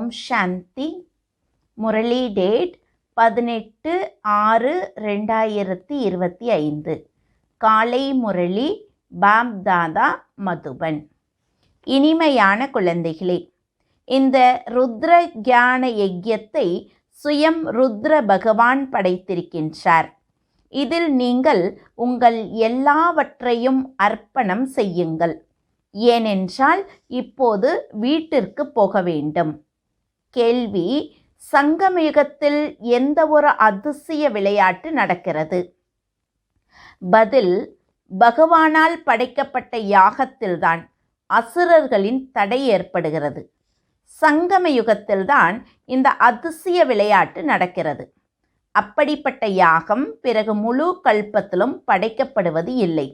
ஓம் சாந்தி. Murali date 18/6/2025. காலை முரளி பாப்தாதா மதுபன். இனிமையான குழந்தைகளே, இந்த ருத்ர கியான யஜ்யத்தை சுயம் ருத்ர பகவான் படைத்திருக்கின்றார். இதில் நீங்கள் உங்கள் எல்லாவற்றையும் அர்ப்பணம் செய்யுங்கள். ஏனென்றால் இப்போது வீட்டிற்கு போக வேண்டும். கேள்வி: சங்கமயுகத்தில் எந்த ஒரு அதிசய விளையாட்டு நடக்கிறது? பதில்: பகவானால் படைக்கப்பட்ட யாகத்தில்தான் அசுரர்களின் தடை ஏற்படுகிறது. சங்கமயுகத்தில்தான் இந்த அதிசய விளையாட்டு நடக்கிறது. அப்படிப்பட்ட யாகம் பிறகு முழு கல்பத்திலும் படைக்கப்படுவது இல்லை.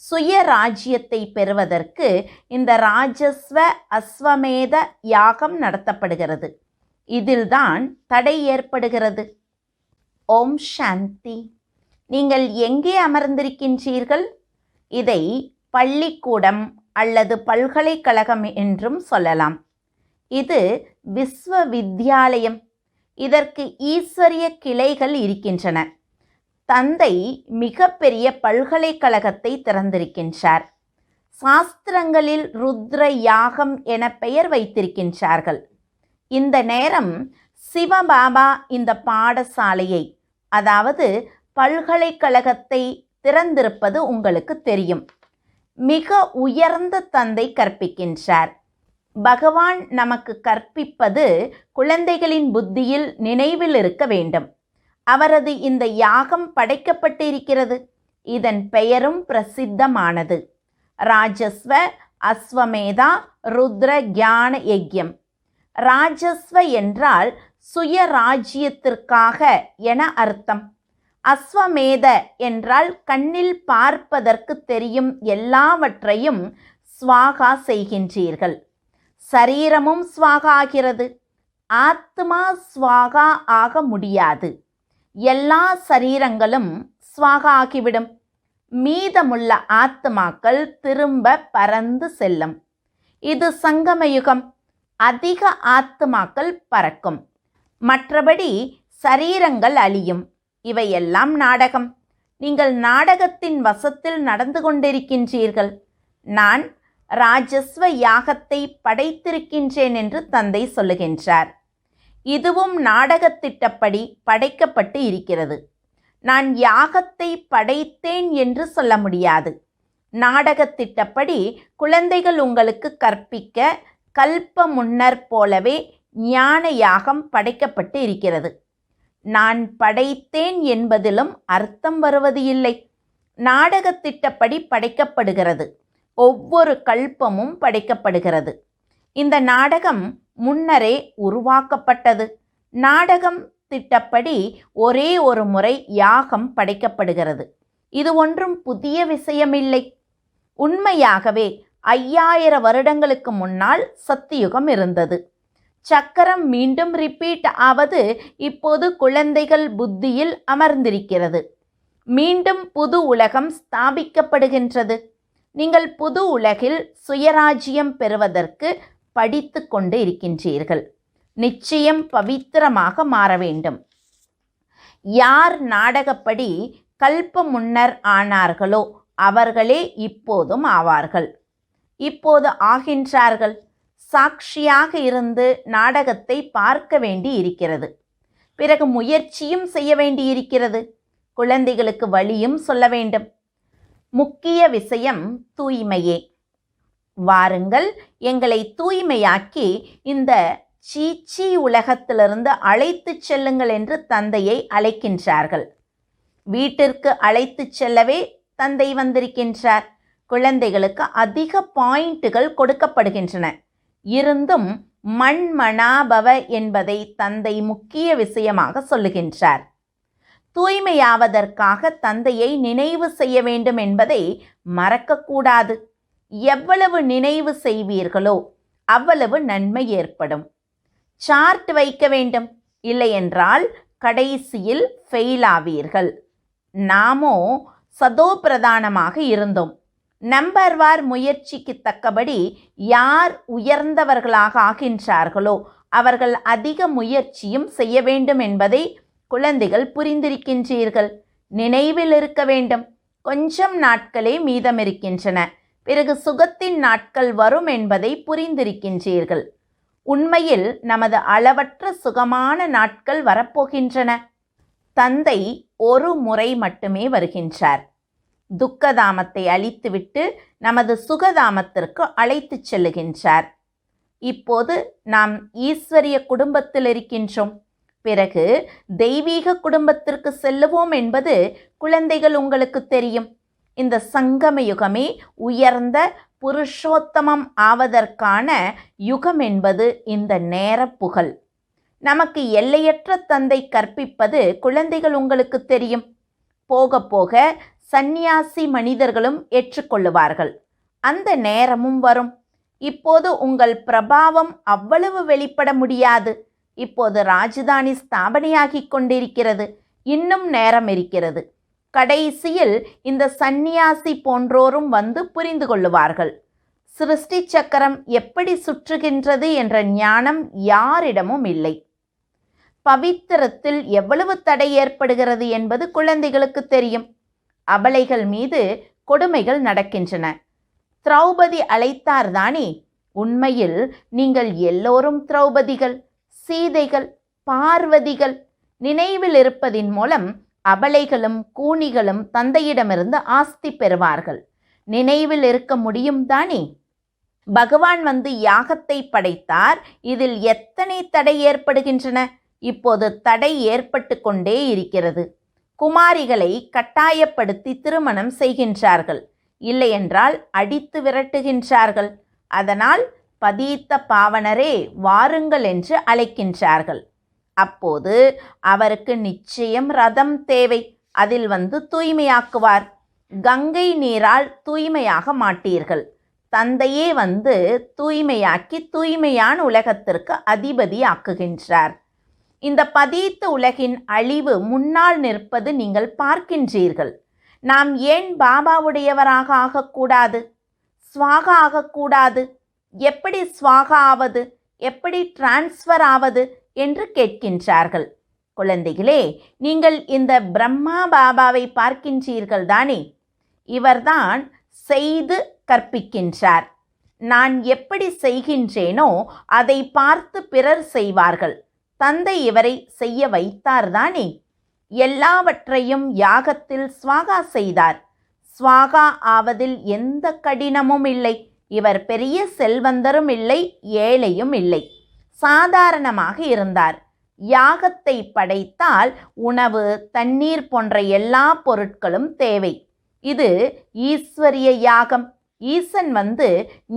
சுய ராஜ்யத்தை பெறுவதற்கு இந்த ராஜஸ்வ அஸ்வமேத யாகம் நடத்தப்படுகிறது. இதில்தான் தடை ஏற்படுகிறது. ஓம் சாந்தி. நீங்கள் எங்கே அமர்ந்திருக்கின்றீர்கள்? இதை பள்ளிக்கூடம் அல்லது பல்கலைக்கழகம் என்றும் சொல்லலாம். இது விஸ்வவித்யாலயம். இதற்கு ஈஸ்வரிய கிளைகள் இருக்கின்றன. தந்தை மிகப்பெரிய பல்கலைக்கழகத்தை திறந்திருக்கின்றார். சாஸ்திரங்களில் ருத்ர யாகம் என பெயர் வைத்திருக்கின்றார்கள். இந்த நேரம் சிவபாபா இந்த பாடசாலையை, அதாவது பல்கலைக்கழகத்தை திறந்திருப்பது உங்களுக்கு தெரியும். மிக உயர்ந்த தந்தை கற்பிக்கின்றார். பகவான் நமக்கு கற்பிப்பது குழந்தைகளின் புத்தியில் நினைவில் இருக்க வேண்டும். அவரது இந்த யாகம் படைக்கப்பட்டு இருக்கிறது. இதன் பெயரும் பிரசித்தமானது. ராஜஸ்வ அஸ்வமேதா ருத்ர கியான யஜ்யம். ராஜஸ்வ என்றால் சுய ராஜ்யத்திற்காக என அர்த்தம். அஸ்வமேத என்றால் கண்ணில் பார்ப்பதற்கு தெரியும் எல்லாவற்றையும் ஸ்வாகா செய்கின்றீர்கள். சரீரமும் ஸ்வாகா ஆகிறது. ஆத்மா ஸ்வாகா ஆக முடியாது. எல்லா சரீரங்களும் ஸ்வாகா ஆகிவிடும். மீதமுள்ள ஆத்மாக்கள் திரும்ப பறந்து செல்லும். இது சங்கமயுகம். அதிக ஆத்மாக்கள் பறக்கும். மற்றபடி சரீரங்கள் அழியும். இவையெல்லாம் நாடகம். நீங்கள் நாடகத்தின் வசத்தில் நடந்து கொண்டிருக்கின்றீர்கள். நான் ராஜஸ்வ யாகத்தை படைத்திருக்கின்றேன் என்று தந்தை சொல்லுகின்றார். இதுவும் நாடகத்திட்டப்படி படைக்கப்பட்டு இருக்கிறது. நான் யாகத்தை படைத்தேன் என்று சொல்ல முடியாது. நாடகத்திட்டப்படி குழந்தைகள் உங்களுக்கு கற்பிக்க கல்ப முன்னர் போலவே ஞான யாகம் படைக்கப்பட்டு இருக்கிறது. நான் படைத்தேன் என்பதிலும் அர்த்தம் வருவது இல்லை. நாடகத்திட்டப்படி படைக்கப்படுகிறது. ஒவ்வொரு கல்பமும் படைக்கப்படுகிறது. இந்த நாடகம் முன்னரே உருவாக்கப்பட்டது. நாடகம் திட்டப்படி ஒரே ஒரு முறை யாகம் படைக்கப்படுகிறது. இது ஒன்றும் புதிய விஷயமில்லை. உண்மையாகவே 5000 வருடங்களுக்கு முன்னால் சத்தியுகம் இருந்தது. சக்கரம் மீண்டும் ரிப்பீட் ஆவது இப்போது குழந்தைகள் புத்தியில் அமர்ந்திருக்கிறது. மீண்டும் புது உலகம் ஸ்தாபிக்கப்படுகின்றது. நீங்கள் புது உலகில் சுயராஜ்யம் பெறுவதற்கு படித்து கொண்டு இருக்கின்றீர்கள். நிச்சயம் பவித்திரமாக மாற வேண்டும். யார் நாடகப்படி கல்ப முன்னர் ஆனார்களோ அவர்களே இப்போதும் ஆவார்கள். இப்போது ஆகின்றார்கள். சாட்சியாக இருந்து நாடகத்தை பார்க்க வேண்டி இருக்கிறது. பிறகு முயற்சியும் செய்ய வேண்டி இருக்கிறது. குழந்தைகளுக்கு வழியும் சொல்ல வேண்டும். முக்கிய விஷயம் தூய்மையே. வாருங்கள், எங்களை தூய்மையாக்கி இந்த சீச்சி உலகத்திலிருந்து அழைத்து செல்லுங்கள் என்று தந்தையை அழைக்கின்றார்கள். வீட்டிற்கு அழைத்து செல்லவே தந்தை வந்திருக்கின்றார். குழந்தைகளுக்கு அதிக பாயிண்ட்டுகள் கொடுக்கப்படுகின்றன. இருந்தும் மண்மனாபவ என்பதை தந்தை முக்கிய விஷயமாக சொல்லுகின்றார். தூய்மையாவதற்காக தந்தையை நினைவு செய்ய வேண்டும் என்பதை மறக்கக்கூடாது. எவ்வளவு நினைவு செய்வீர்களோ அவ்வளவு நன்மை ஏற்படும். சார்ட் வைக்க வேண்டும். இல்லையென்றால் கடைசியில் ஃபெயில் ஆவீர்கள். நாமோ சதோ பிரதானமாக இருந்தோம். நம்பர்வார் முயற்சிக்கு தக்கபடி யார் உயர்ந்தவர்களாக ஆகின்றார்களோ அவர்கள் அதிக முயற்சியும் செய்ய வேண்டும் என்பதை குழந்தைகள் புரிந்திருக்கின்றீர்கள். நினைவில் இருக்க வேண்டும். கொஞ்சம் நாட்களே மீதம் இருக்கின்றன. பிறகு சுகத்தின் நாட்கள் வரும் என்பதை புரிந்திருக்கின்றீர்கள். உண்மையில் நமது அளவற்ற சுகமான நாட்கள் வரப்போகின்றன. தந்தை ஒரு முறை மட்டுமே வருகின்றார். துக்கதாமத்தை அழித்துவிட்டு நமது சுகதாமத்திற்கு அழைத்துச் செல்லுகின்றார். இப்போது நாம் ஈஸ்வரிய குடும்பத்தில் இருக்கின்றோம். பிறகு தெய்வீக குடும்பத்திற்கு செல்லுவோம் என்பது குழந்தைகள் உங்களுக்கு தெரியும். இந்த சங்கம யுகமே உயர்ந்த புருஷோத்தமம் ஆவதற்கான யுகம் என்பது இந்த நேர புகழ். நமக்கு எல்லையற்ற தந்தை கற்பிப்பது குழந்தைகள் உங்களுக்கு தெரியும். போக போக சந்நியாசி மனிதர்களும் ஏற்றுக்கொள்ளுவார்கள். அந்த நேரமும் வரும். இப்போது உங்கள் பிரபாவம் அவ்வளவு வெளிப்பட முடியாது. இப்போது ராஜதானி ஸ்தாபனையாகிக் கொண்டிருக்கிறது. இன்னும் நேரம் இருக்கிறது. கடைசியில் இந்த சந்நியாசி போன்றோரும் வந்து புரிந்து கொள்ளுவார்கள். சிருஷ்டி சக்கரம் எப்படி சுற்றுகின்றது என்ற ஞானம் யாரிடமும் இல்லை. பவித்திரத்தில் எவ்வளவு தடை ஏற்படுகிறது என்பது குழந்தைகளுக்கு தெரியும். அபலைகள் மீது கொடுமைகள் நடக்கின்றன. திரௌபதி அழைத்தார்தானே? உண்மையில் நீங்கள் எல்லோரும் திரௌபதிகள், சீதைகள், பார்வதிகள். நினைவில் இருப்பதின் மூலம் அபலைகளும் கூனிகளும் தந்தையிடமிருந்து ஆஸ்தி பெறுவார்கள். நினைவில் இருக்க முடியும் தானே? பகவான் வந்து யாகத்தை படைத்தார். இதில் எத்தனை தடை ஏற்படுகின்றன? இப்போது தடை ஏற்பட்டு கொண்டே இருக்கிறது. குமாரிகளை கட்டாயப்படுத்தி திருமணம் செய்கின்றார்கள். இல்லையென்றால் அடித்து விரட்டுகின்றார்கள். அதனால் பதீத்த பாவனரே வாருங்கள் என்று அழைக்கின்றார்கள். அப்போது அவருக்கு நிச்சயம் ரதம் தேவை. அதில் வந்து தூய்மையாக்குவார். கங்கை நீரால் தூய்மையாக மாட்டீர்கள். தந்தையே வந்து தூய்மையாக்கி தூய்மையான உலகத்திற்கு அதிபதி ஆக்குகின்றார். இந்த பதீத்த உலகின் அழிவு முன்னால் நிற்பது நீங்கள் பார்க்கின்றீர்கள். நாம் ஏன் பாபாவுடையவராக ஆகக்கூடாது? ஸ்வாகா ஆகக்கூடாது? எப்படி ஸ்வாகா ஆவது? எப்படி டிரான்ஸ்ஃபர் ஆவது என்று கேட்கின்றார்கள். குழந்தைகளே, நீங்கள் இந்த பிரம்மா பாபாவை பார்க்கின்றீர்கள் தானே? இவர்தான் செய்து கற்பிக்கின்றார். நான் எப்படி செய்கின்றேனோ அதை பார்த்து பிறர் செய்வார்கள். தந்தை இவரை செய்ய வைத்தார்தானே? எல்லாவற்றையும் யாகத்தில் ஸ்வாகா செய்தார். ஸ்வாகா ஆவதில் எந்த கடினமும் இல்லை. இவர் பெரிய செல்வந்தரும் இல்லை, ஏழையும் இல்லை. சாதாரணமாக இருந்தார். யாகத்தை படைத்தால் உணவு, தண்ணீர் போன்ற எல்லா பொருட்களும் தேவை. இது ஈஸ்வரிய யாகம். ஈசன் வந்து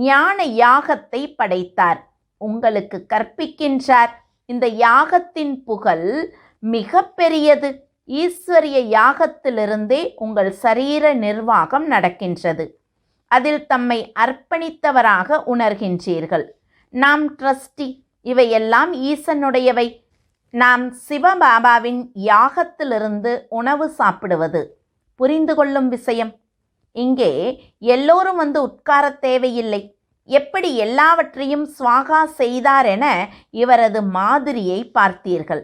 ஞான யாகத்தை படைத்தார். உங்களுக்கு கற்பிக்கின்றார். இந்த யாகத்தின் புகழ் மிக பெரியது. ஈஸ்வரிய யாகத்திலிருந்தே உங்கள் சரீர நிர்வாகம் நடக்கின்றது. அதில் தம்மை அர்ப்பணித்தவராக உணர்கின்றீர்கள். நாம் ட்ரஸ்டி. இவையெல்லாம் ஈசனுடையவை. நாம் சிவபாபாவின் யாகத்திலிருந்து உணவு சாப்பிடுவது. புரிந்து கொள்ளும் விஷயம். இங்கே எல்லோரும் வந்து உட்கார தேவையில்லை. எப்படி எல்லாவற்றையும் ஸ்வாகா செய்தார் என இவரது மாதிரியை பார்த்தீர்கள்.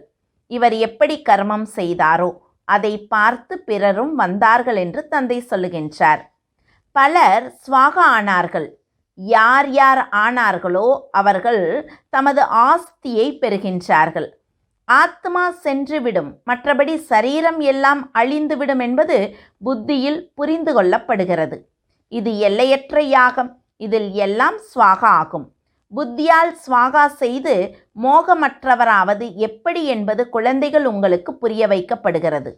இவர் எப்படி கர்மம் செய்தாரோ அதை பார்த்து பிறரும் வந்தார்கள் என்று தந்தை சொல்லுகின்றார். பலர் ஸ்வாகா ஆனார்கள். யார் யார் ஆனார்களோ அவர்கள் தமது ஆஸ்தியை பெறுகின்றார்கள். ஆத்மா சென்றுவிடும், மற்றபடி சரீரம் எல்லாம் அழிந்துவிடும் என்பது புத்தியில் புரிந்து கொள்ளப்படுகிறது. இது எல்லையற்ற யாகம். இதில் எல்லாம் ஸ்வாகா ஆகும். புத்தியால் ஸ்வாகா செய்து மோகமற்றவராவது எப்படி என்பது குழந்தைகள் உங்களுக்கு புரிய வைக்கப்படுகிறது.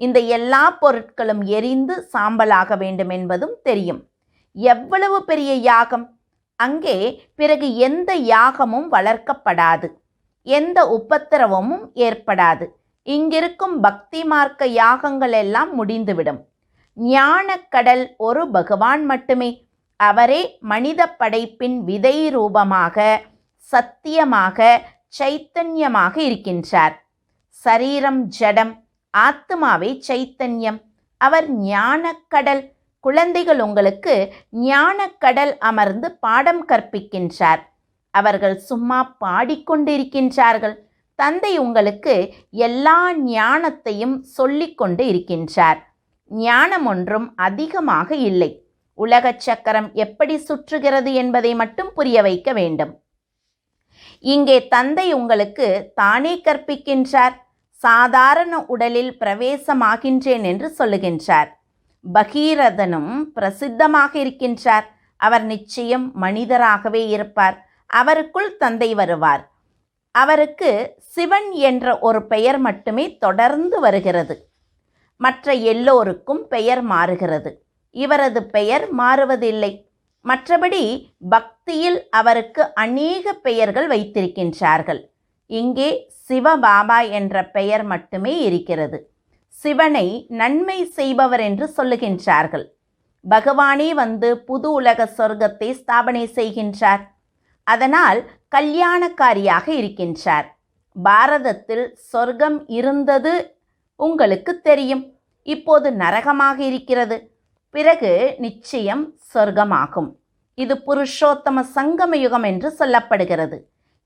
இந்த எல்லா பொருட்களும் எரிந்து சாம்பலாக வேண்டும் என்பதும் தெரியும். எவ்வளவு பெரிய யாகம்! அங்கே பிறகு எந்த யாகமும் வளர்க்கப்படாது, எந்த உபத்திரவமும் ஏற்படாது. இங்கிருக்கும் பக்தி மார்க்க யாகங்கள் எல்லாம் முடிந்துவிடும். ஞானக்கடல் ஒரு பகவான் மட்டுமே. அவரே மனித படைப்பின் விதை ரூபமாக, சத்தியமாக, சைத்தன்யமாக இருக்கின்றார். சரீரம் ஜடம், ஆத்மாவே சைத்தன்யம். அவர் ஞானக்கடல். குழந்தைகள் உங்களுக்கு ஞானக்கடல் அமர்ந்து பாடம் கற்பிக்கின்றார். அவர்கள் சும்மா பாடிக்கொண்டிருக்கின்றார்கள். தந்தை உங்களுக்கு எல்லா ஞானத்தையும் சொல்லிக் கொண்டு இருக்கின்றார். ஞானம் ஒன்றும் அதிகமாக இல்லை. உலகச் சக்கரம் எப்படி சுற்றுகிறது என்பதை மட்டும் புரிய வைக்க வேண்டும். இங்கே தந்தை உங்களுக்கு தானே கற்பிக்கின்றார். சாதாரண உடலில் பிரவேசமாகின்றேன் என்று சொல்லுகின்றார். பகீரதனும் பிரசித்தமாக இருக்கின்றார். அவர் நிச்சயம் மனிதராகவே இருப்பார். அவருக்குள் தந்தை வருவார். அவருக்கு சிவன் என்ற ஒரு பெயர் மட்டுமே தொடர்ந்து வருகிறது. மற்ற எல்லோருக்கும் பெயர் மாறுகிறது. இவரது பெயர் மாறுவதில்லை. மற்றபடி பக்தியில் அவருக்கு அநேக பெயர்கள் வைத்திருக்கின்றார்கள். இங்கே சிவபாபா என்ற பெயர் மட்டுமே இருக்கிறது. சிவனை நன்மை செய்பவர் என்று சொல்லுகின்றார்கள். பகவானே வந்து புது உலக சொர்க்கத்தை ஸ்தாபனை செய்கின்றார். அதனால் கல்யாணக்காரியாக இருக்கின்றார். பாரதத்தில் சொர்க்கம் இருந்தது உங்களுக்கு தெரியும். இப்போது நரகமாக இருக்கிறது. பிறகு நிச்சயம் சொர்க்கமாகும். இது புருஷோத்தம சங்கம யுகம் என்று சொல்லப்படுகிறது.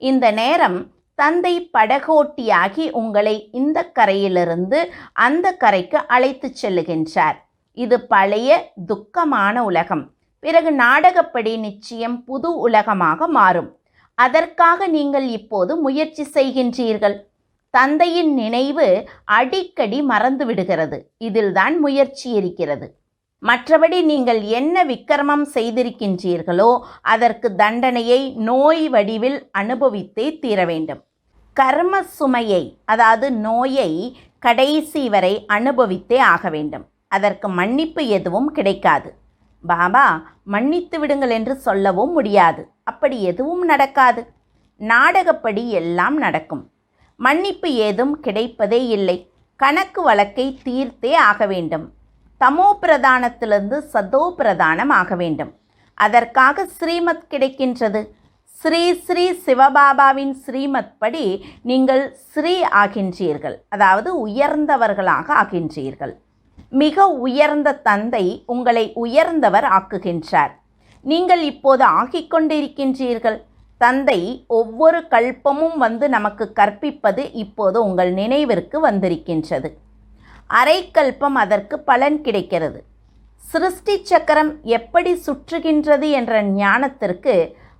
இந்த நேரம் தந்தை படகோட்டியாகி உங்களை இந்த கரையிலிருந்து அந்த கரைக்கு அழைத்து செல்லுகின்றார். இது பழைய துக்கமான உலகம். பிறகு நாடகப்படி நிச்சயம் புது உலகமாக மாறும். அதற்காக நீங்கள் இப்போது முயற்சி செய்கின்றீர்கள். தந்தையின் நினைவு அடிக்கடி மறந்து விடுகிறது. இதில்தான் முயற்சி இருக்கிறது. மற்றபடி நீங்கள் என்ன விக்கிரமம் செய்திருக்கின்றீர்களோ அதற்கு தண்டனையை நோய் வடிவில் அனுபவித்தே தீர வேண்டும். கர்ம சுமையை, அதாவது நோயை கடைசி வரை அனுபவித்தே ஆக வேண்டும். அதற்கு மன்னிப்பு எதுவும் கிடைக்காது. பாபா மன்னித்து விடுங்கள் என்று சொல்லவும் முடியாது. அப்படி எதுவும் நடக்காது. நாடகப்படி எல்லாம் நடக்கும். மன்னிப்பு ஏதும் கிடைப்பதே இல்லை. கணக்கு வழக்கை தீர்த்தே ஆக வேண்டும். தமோ பிரதானத்திலிருந்து சதோ பிரதானம் ஆக வேண்டும். அதற்காக ஸ்ரீமத் கிடைக்கின்றது. ஸ்ரீ ஸ்ரீ சிவபாபாவின் ஸ்ரீமத் படி நீங்கள் ஸ்ரீ ஆகின்றீர்கள், அதாவது உயர்ந்தவர்களாக ஆகின்றீர்கள். மிக உயர்ந்த தந்தை உங்களை உயர்ந்தவர் ஆக்குகின்றார். நீங்கள் இப்போது ஆகிக்கொண்டிருக்கின்றீர்கள். தந்தை ஒவ்வொரு கல்பமும் வந்து நமக்கு கற்பிப்பது இப்போது உங்கள் நினைவிற்கு வந்திருக்கின்றது. அரை கல்பம் அதற்கு பலன் கிடைக்கிறது. சிருஷ்டி சக்கரம் எப்படி சுற்றுகின்றது என்ற ஞானத்திற்கு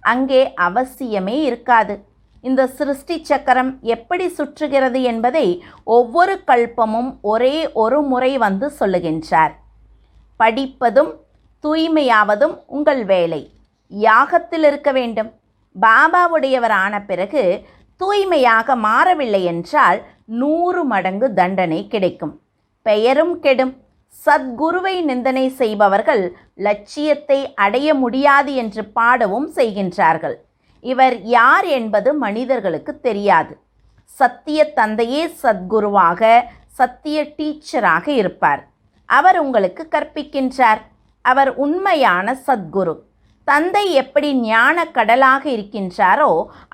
அங்கே அவசியமே இருக்காது. இந்த சிருஷ்டி சக்கரம் எப்படி சுற்றுகிறது என்பதை ஒவ்வொரு கல்பமும் ஒரே ஒரு முறை வந்து சொல்லுகின்றார். படிப்பதும் தூய்மையாவதும் உங்கள் வேலை. யாகத்தில் இருக்க வேண்டும். பாபாவுடையவர் ஆன பிறகு தூய்மையாக மாறவில்லை என்றால் 100 மடங்கு தண்டனை கிடைக்கும். பெயரும் கெடும். சத்குருவை நிந்தனை செய்பவர்கள் லட்சியத்தை அடைய முடியாது என்று பாடவும் செய்கின்றார்கள். இவர் யார் என்பது மனிதர்களுக்கு தெரியாது. சத்திய தந்தையே சத்குருவாக, சத்திய டீச்சராக இருப்பார். அவர் உங்களுக்கு கற்பிக்கின்றார். அவர் உண்மையான சத்குரு. தந்தை எப்படி ஞான கடலாக இருக்கின்றாரோ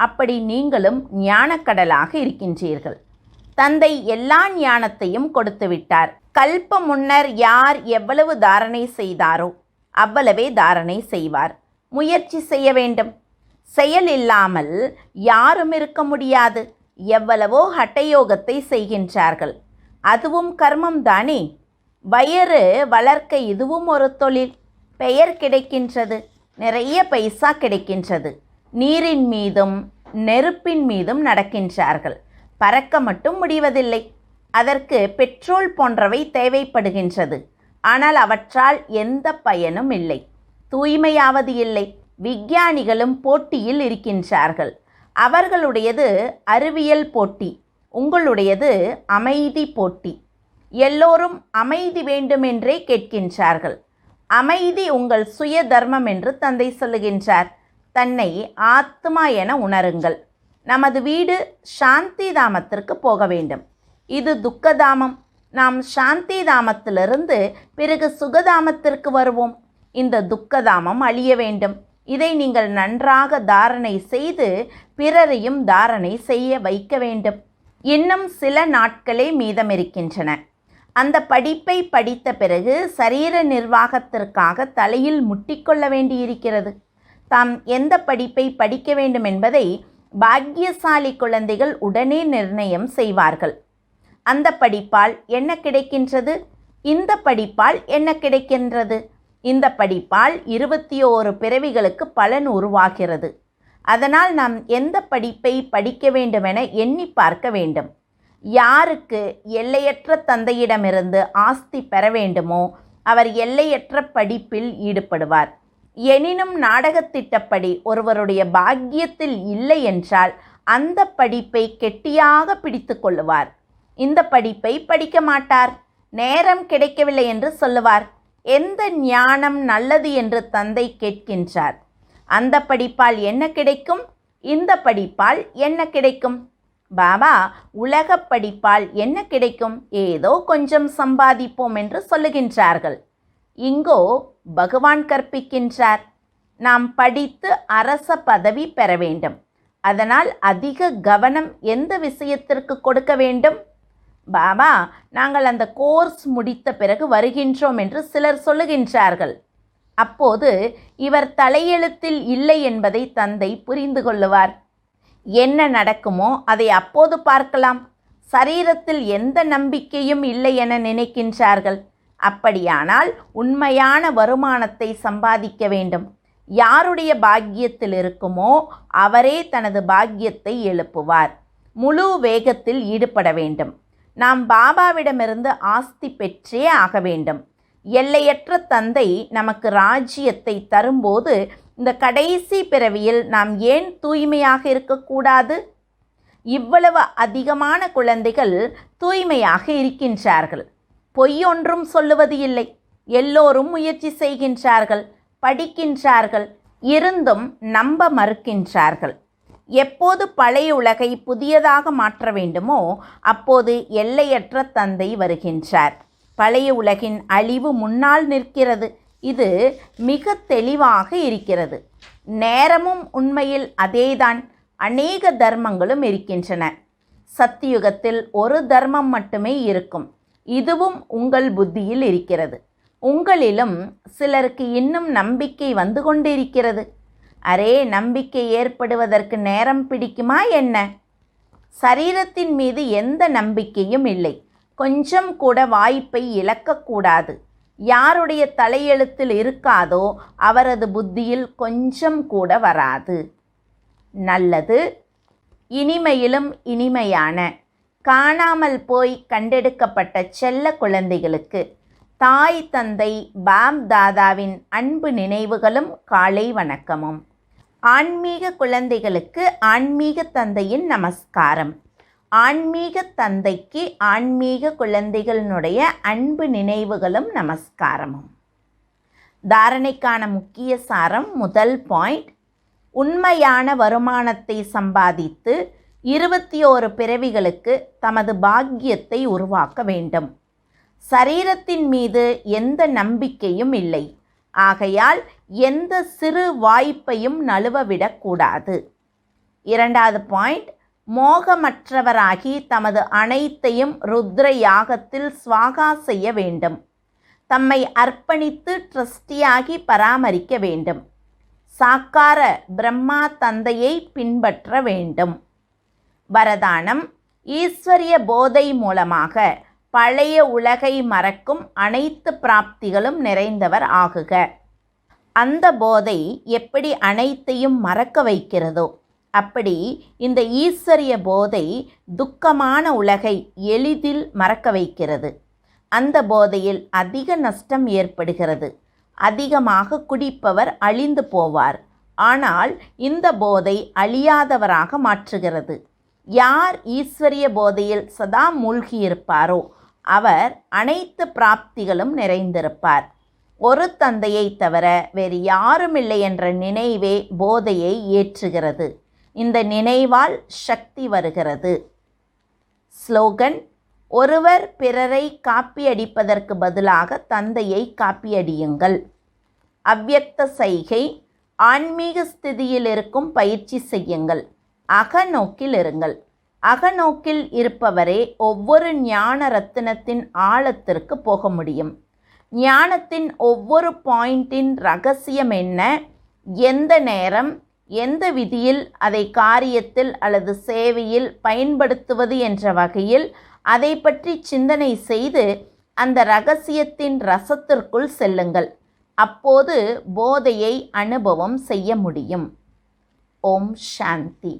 அப்படி நீங்களும் ஞான கடலாக இருக்கின்றீர்கள். தந்தை எல்லா ஞானத்தையும் கொடுத்து விட்டார். கல்ப முன்னர் யார் எவ்வளவு தாரணை செய்தாரோ அவ்வளவே தாரணை செய்வார். முயற்சி செய்ய வேண்டும். செயல் இல்லாமல் யாரும் இருக்க முடியாது. எவ்வளவோ ஹட்டயோகத்தை செய்கின்றார்கள். அதுவும் கர்மம் தானே. வயிறு வளர்க்க இதுவும் ஒரு தொழில். பெயர் கிடைக்கின்றது. நிறைய பைசா கிடைக்கின்றது. நீரின் மீதும் நெருப்பின் மீதும் நடக்கின்றார்கள். பறக்க மட்டும் முடிவதில்லை. அதற்கு பெட்ரோல் போன்றவை தேவைப்படுகின்றது. ஆனால் அவற்றால் எந்த பயனும் இல்லை. தூய்மையாவது இல்லை. விஞ்ஞானிகளும் போட்டியில் இருக்கின்றார்கள். அவர்களுடையது அறிவியல் போட்டி, உங்களுடையது அமைதி போட்டி. எல்லோரும் அமைதி வேண்டுமென்றே கேட்கின்றார்கள். அமைதி உங்கள் சுய தர்மம் என்று தந்தை சொல்லுகின்றார். தன்னை ஆத்மா என உணருங்கள். நமது வீடு சாந்தி தாமத்திற்கு போக வேண்டும். இது துக்கதாமம். நாம் சாந்தி தாமத்திலிருந்து பிறகு சுகதாமத்திற்கு வருவோம். இந்த துக்கதாமம் அழிய வேண்டும். இதை நீங்கள் நன்றாக தாரணை செய்து பிறரையும் தாரணை செய்ய வைக்க வேண்டும். இன்னும் சில நாட்களே மீதமிருக்கின்றன. அந்த படிப்பை படித்த பிறகு சரீர நிர்வாகத்திற்காக தலையில் முட்டிக்கொள்ள வேண்டியிருக்கிறது. தாம் எந்த படிப்பை படிக்க வேண்டும் என்பதை பாக்கியசாலி குழந்தைகள் உடனே நிர்ணயம் செய்வார்கள். அந்த படிப்பால் என்ன கிடைக்கின்றது, இந்த படிப்பால் என்ன கிடைக்கின்றது, இந்த படிப்பால் 21 பிறவிகளுக்கு பலன் உருவாகிறது. அதனால் நாம் எந்த படிப்பை படிக்க வேண்டுமென எண்ணி பார்க்க வேண்டும். யாருக்கு எல்லையற்ற தந்தையிடமிருந்து ஆஸ்தி பெற வேண்டுமோ அவர் எல்லையற்ற படிப்பில் ஈடுபடுவார். எனினும் நாடகத்திட்டப்படி ஒருவருடைய பாக்கியத்தில் இல்லை என்றால் அந்த படிப்பை கெட்டியாக பிடித்து கொள்ளுவார். இந்த படிப்பை படிக்க மாட்டார். நேரம் கிடைக்கவில்லை என்று சொல்லுவார். எந்த ஞானம் நல்லது என்று தந்தை கேட்கின்றார். அந்த படிப்பால் என்ன கிடைக்கும், இந்த படிப்பால் என்ன கிடைக்கும்? பாபா உலக படிப்பால் என்ன கிடைக்கும், ஏதோ கொஞ்சம் சம்பாதிப்போம் என்று சொல்லுகின்றார்கள். இங்கோ பகவான் கற்பிக்கின்றார், நாம் படித்து அரச பதவி பெற வேண்டும். அதனால் அதிக கவனம் எந்த விஷயத்திற்கு கொடுக்க வேண்டும்? பாபா நாங்கள் அந்த கோர்ஸ் முடித்த பிறகு வருகின்றோம் என்று சிலர் சொல்லுகின்றார்கள். அப்போது இவர் தலையெழுத்தில் இல்லை என்பதை தந்தை புரிந்து கொள்ளுவார். என்ன நடக்குமோ அதை அப்போது பார்க்கலாம். சரீரத்தில் எந்த நம்பிக்கையும் இல்லை என நினைக்கின்றார்கள். அப்படியானால் உண்மையான வருமானத்தை சம்பாதிக்க வேண்டும். யாருடைய பாக்கியத்தில் இருக்குமோ அவரே தனது பாக்கியத்தை எழுப்புவார். முழு வேகத்தில் ஈடுபட வேண்டும். நாம் பாபாவிடமிருந்து ஆஸ்தி பெற்றே ஆக வேண்டும். எல்லையற்ற தந்தை நமக்கு ராஜ்யத்தை தரும்போது இந்த கடைசி பிறவியில் நாம் ஏன் தூய்மையாக இருக்கக்கூடாது? இவ்வளவு அதிகமான குழந்தைகள் தூய்மையாக இருக்கின்றார்கள். பொய்யொன்றும் சொல்லுவது இல்லை. எல்லோரும் முயற்சி செய்கின்றார்கள், படிக்கின்றார்கள், இருந்தும் நம்ப மறுக்கின்றார்கள். எப்போது பழைய உலகை புதியதாக மாற்ற வேண்டுமோ அப்போது எல்லையற்ற தந்தை வருகின்றார். பழைய உலகின் அழிவு முன்னால் நிற்கிறது. இது மிக தெளிவாக இருக்கிறது. நேரமும் உண்மையில் அதேதான். அநேக தர்மங்களும் இருக்கின்றன. சத்தியுகத்தில் ஒரு தர்மம் மட்டுமே இருக்கும். இதுவும் உங்கள் புத்தியில் இருக்கிறது. உங்களிலும் சிலருக்கு இன்னும் நம்பிக்கை வந்து கொண்டிருக்கிறது. அரே, நம்பிக்கை ஏற்படுவதற்கு நேரம் பிடிக்குமா என்ன? சரீரத்தின் மீது எந்த நம்பிக்கையும் இல்லை. கொஞ்சம் கூட வாய்ப்பை இழக்கக்கூடாது. யாருடைய தலையெழுத்தில் இருக்காதோ அவரது புத்தியில் கொஞ்சம் கூட வராது. நல்லது, இனிமையிலும் இனிமையான காணாமல் போய் கண்டெடுக்கப்பட்ட செல்ல குழந்தைகளுக்கு தாய் தந்தை பாப் தாதாவின் அன்பு நினைவுகளும் காலை வணக்கமும். ஆன்மீக குழந்தைகளுக்கு ஆன்மீக தந்தையின் நமஸ்காரம். ஆன்மீக தந்தைக்கு ஆன்மீக குழந்தைகளினுடைய அன்பு நினைவுகளும் நமஸ்காரமும். தாரணைக்கான முக்கிய சாரம். முதல் பாயிண்ட், உண்மையான வருமானத்தை சம்பாதித்து 21 பிறவிகளுக்கு தமது பாக்கியத்தை உருவாக்க வேண்டும். சரீரத்தின் மீது எந்த நம்பிக்கையும் இல்லை. ஆகையால் எந்த சிறு வாய்ப்பையும் நழுவவிடக்கூடாது. இரண்டாவது பாயிண்ட், மோகமற்றவராகி தமது அனைத்தையும் ருத்ர யாகத்தில் ஸ்வாகா செய்ய வேண்டும். தம்மை அர்ப்பணித்து ட்ரஸ்டியாகி பராமரிக்க வேண்டும். சாக்கார பிரம்மா தந்தையை பின்பற்ற வேண்டும். வரதானம், ஈஸ்வரிய போதை மூலமாக பழைய உலகை மறக்கும் அனைத்து பிராப்திகளும் நிறைந்தவர் ஆகுக. அந்த போதை எப்படி அனைத்தையும் மறக்க வைக்கிறதோ அப்படி இந்த ஈஸ்வரிய போதை துக்கமான உலகை எளிதில் மறக்க வைக்கிறது. அந்த போதையில் அதிக நஷ்டம் ஏற்படுகிறது. அதிகமாக குடிப்பவர் அழிந்து போவார். ஆனால் இந்த போதை அழியாதவராக மாற்றுகிறது. யார் ஈஸ்வரிய போதையில் சதா மூழ்கியிருப்பாரோ அவர் அனைத்து பிராப்திகளும் நிறைந்திருப்பார். ஒரு தந்தையை தவிர வேறு யாருமில்லை என்ற நினைவே போதையை ஏற்றுகிறது. இந்த நினைவால் சக்தி வருகிறது. ஸ்லோகன், ஒருவர் பிறரை காப்பியடிப்பதற்கு பதிலாக தந்தையை காப்பியடியுங்கள். அவ்யக்த சைகை, ஆன்மீக ஸ்திதியில் இருக்கும் பயிற்சி செய்யுங்கள். அகநோக்கில் இருங்கள். அகநோக்கில் இருப்பவரே ஒவ்வொரு ஞான ரத்தினத்தின் ஆழத்திற்கு போக முடியும். ஞானத்தின் ஒவ்வொரு பாயிண்டின் ரகசியம் என்ன, எந்த நேரம், எந்த விதியில் அதை காரியத்தில் அல்லது சேவையில் பயன்படுத்துவது என்ற வகையில் அதை பற்றி சிந்தனை செய்து அந்த இரகசியத்தின் ரசத்திற்குள் செல்லுங்கள். அப்போது போதையை அனுபவம் செய்ய முடியும். ஓம் சாந்தி.